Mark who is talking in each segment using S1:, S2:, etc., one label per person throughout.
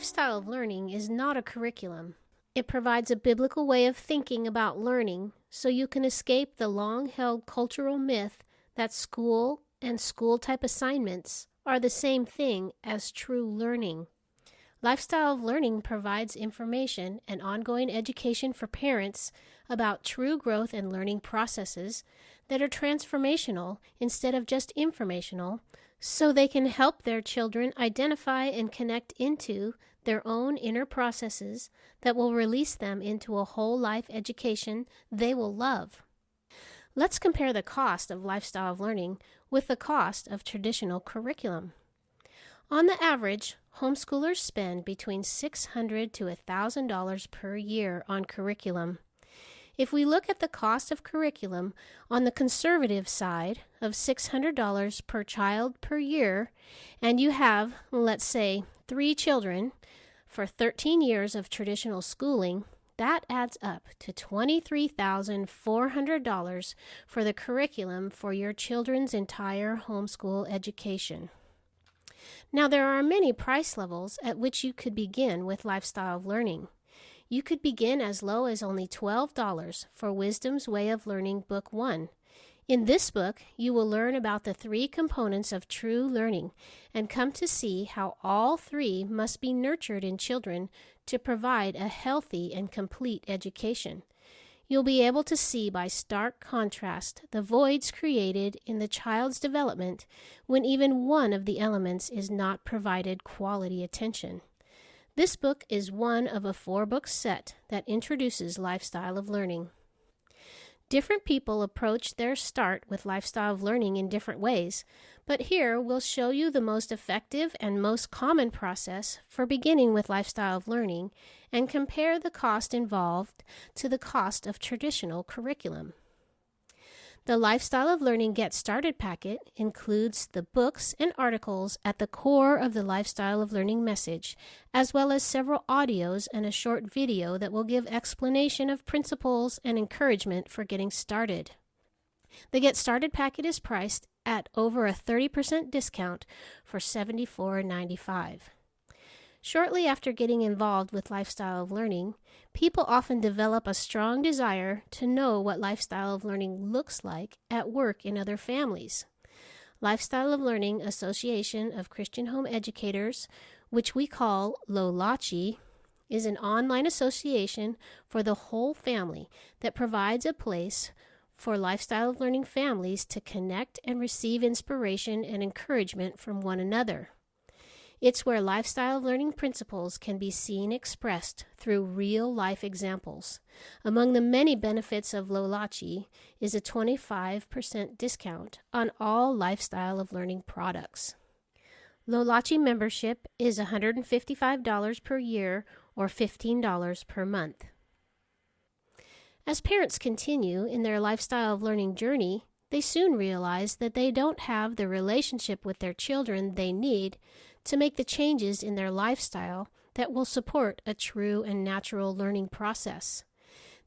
S1: lifestyle of learning is not a curriculum. It provides a biblical way of thinking about learning so you can escape the long-held cultural myth that school and school-type assignments are the same thing as true learning. Lifestyle of learning provides information and ongoing education for parents about true growth and learning processes that are transformational instead of just informational, so they can help their children identify and connect into their own inner processes that will release them into a whole life education they will love. Let's compare the cost of lifestyle of learning with the cost of traditional curriculum. On the average, homeschoolers spend between $600 to $1,000 per year on curriculum. If we look at the cost of curriculum on the conservative side of $600 per child per year, and you have, let's say, 3 children for 13 years of traditional schooling, that adds up to $23,400 for the curriculum for your children's entire homeschool education. Now, there are many price levels at which you could begin with lifestyle of learning. You could begin as low as only $12 for Wisdom's Way of Learning Book 1. In this book, you will learn about the 3 components of true learning and come to see how all 3 must be nurtured in children to provide a healthy and complete education. You'll be able to see by stark contrast the voids created in the child's development when even one of the elements is not provided quality attention. This book is one of a 4-book set that introduces lifestyle of learning. Different people approach their start with lifestyle of learning in different ways, but here we'll show you the most effective and most common process for beginning with lifestyle of learning and compare the cost involved to the cost of traditional curriculum. The Lifestyle of Learning Get Started packet includes the books and articles at the core of the Lifestyle of Learning message, as well as several audios and a short video that will give explanation of principles and encouragement for getting started. The Get Started packet is priced at over a 30% discount for $74.95. Shortly after getting involved with lifestyle of learning, people often develop a strong desire to know what lifestyle of learning looks like at work in other families. Lifestyle of Learning Association of Christian Home Educators, which we call LOLACHI, is an online association for the whole family that provides a place for lifestyle of learning families to connect and receive inspiration and encouragement from one another. It's where lifestyle of learning principles can be seen expressed through real-life examples. Among the many benefits of LOLACHI is a 25% discount on all lifestyle of learning products. LOLACHI membership is $155 per year or $15 per month. As parents continue in their lifestyle of learning journey, they soon realize that they don't have the relationship with their children they need to make the changes in their lifestyle that will support a true and natural learning process.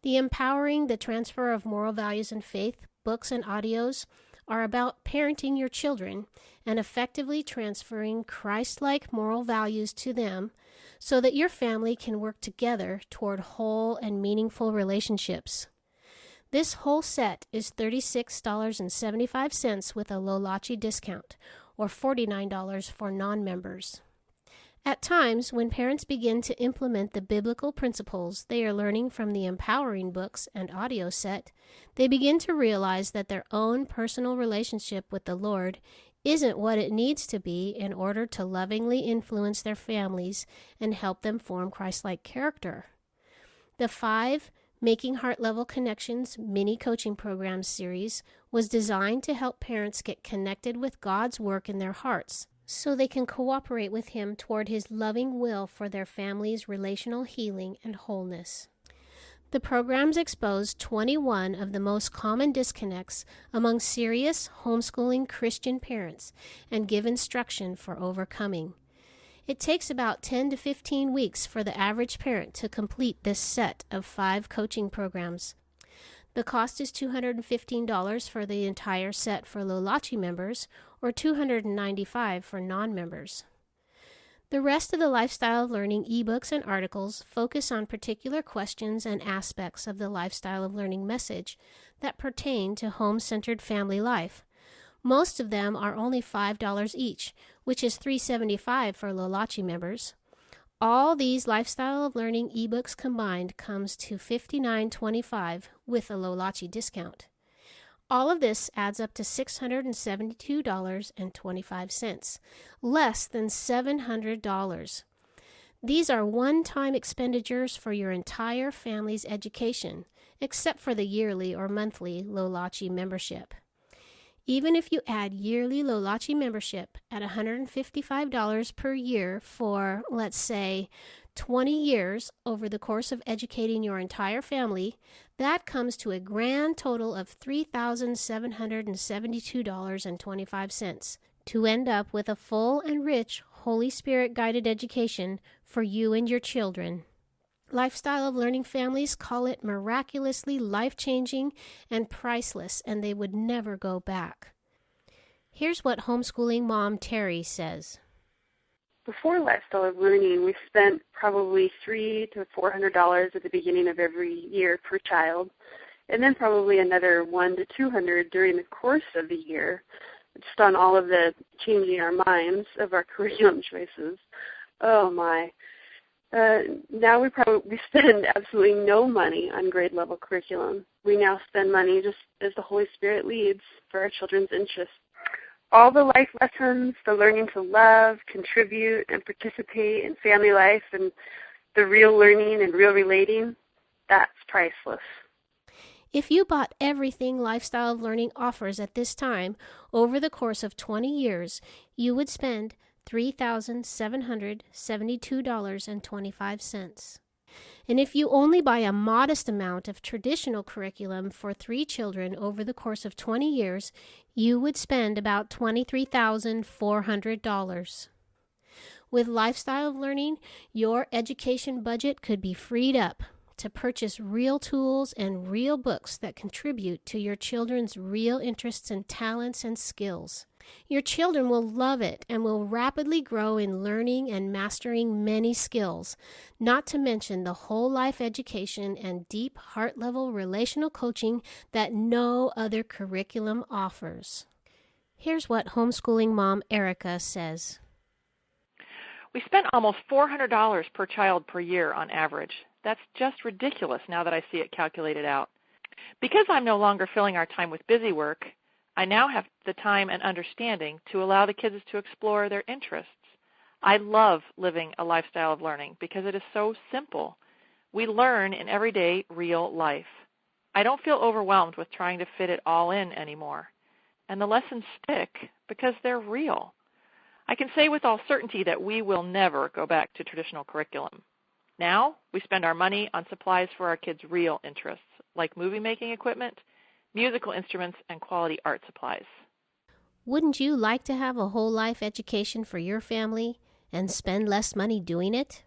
S1: The Empowering the Transfer of Moral Values and Faith books and audios are about parenting your children and effectively transferring Christ-like moral values to them so that your family can work together toward whole and meaningful relationships. This whole set is $36.75 with a LOLACHI discount, or $49 for non-members. At times, when parents begin to implement the biblical principles they are learning from the Empowering books and audio set, they begin to realize that their own personal relationship with the Lord isn't what it needs to be in order to lovingly influence their families and help them form Christ-like character. The 5 Making Heart Level Connections mini coaching program series was designed to help parents get connected with God's work in their hearts so they can cooperate with Him toward His loving will for their family's relational healing and wholeness. The programs expose 21 of the most common disconnects among serious homeschooling Christian parents and give instruction for overcoming. It takes about 10 to 15 weeks for the average parent to complete this set of 5 coaching programs. The cost is $215 for the entire set for LOLACHI members or $295 for non-members. The rest of the Lifestyle of Learning ebooks and articles focus on particular questions and aspects of the Lifestyle of Learning message that pertain to home-centered family life. Most of them are only $5 each, which is $3.75 for Lolachi members. All these Lifestyle of Learning ebooks combined comes to $59.25 with a Lolachi discount. All of this adds up to $672.25, less than $700. These are one-time expenditures for your entire family's education, except for the yearly or monthly Lolachi membership. Even if you add yearly Lolachi membership at $155 per year for, let's say, 20 years over the course of educating your entire family, that comes to a grand total of $3,772.25 to end up with a full and rich Holy Spirit-guided education for you and your children. Lifestyle of Learning families call it miraculously life-changing and priceless, and they would never go back. Here's what homeschooling mom Terry says.
S2: Before Lifestyle of Learning, we spent probably $300 to $400 at the beginning of every year per child, and then probably another $100 to $200 during the course of the year, just on all of the changing our minds of our curriculum choices. Oh my. Now we spend absolutely no money on grade level curriculum. We now spend money just as the Holy Spirit leads for our children's interests. All the life lessons, the learning to love, contribute, and participate in family life, and the real learning and real relating, that's priceless.
S1: If you bought everything Lifestyle of Learning offers at this time, over the course of 20 years, you would spend $3,772.25. And if you only buy a modest amount of traditional curriculum for 3 children over the course of 20 years, you would spend about $23,400. With Lifestyle of Learning, your education budget could be freed up to purchase real tools and real books that contribute to your children's real interests and talents and skills. Your children will love it and will rapidly grow in learning and mastering many skills, not to mention the whole life education and deep heart-level relational coaching that no other curriculum offers. Here's what homeschooling mom Erica says.
S3: We spend almost $400 per child per year on average. That's just ridiculous now that I see it calculated out. Because I'm no longer filling our time with busy work, I now have the time and understanding to allow the kids to explore their interests. I love living a lifestyle of learning because it is so simple. We learn in everyday real life. I don't feel overwhelmed with trying to fit it all in anymore. And the lessons stick because they're real. I can say with all certainty that we will never go back to traditional curriculum. Now we spend our money on supplies for our kids' real interests, like movie-making equipment, musical instruments, and quality art supplies.
S1: Wouldn't you like to have a whole life education for your family and spend less money doing it?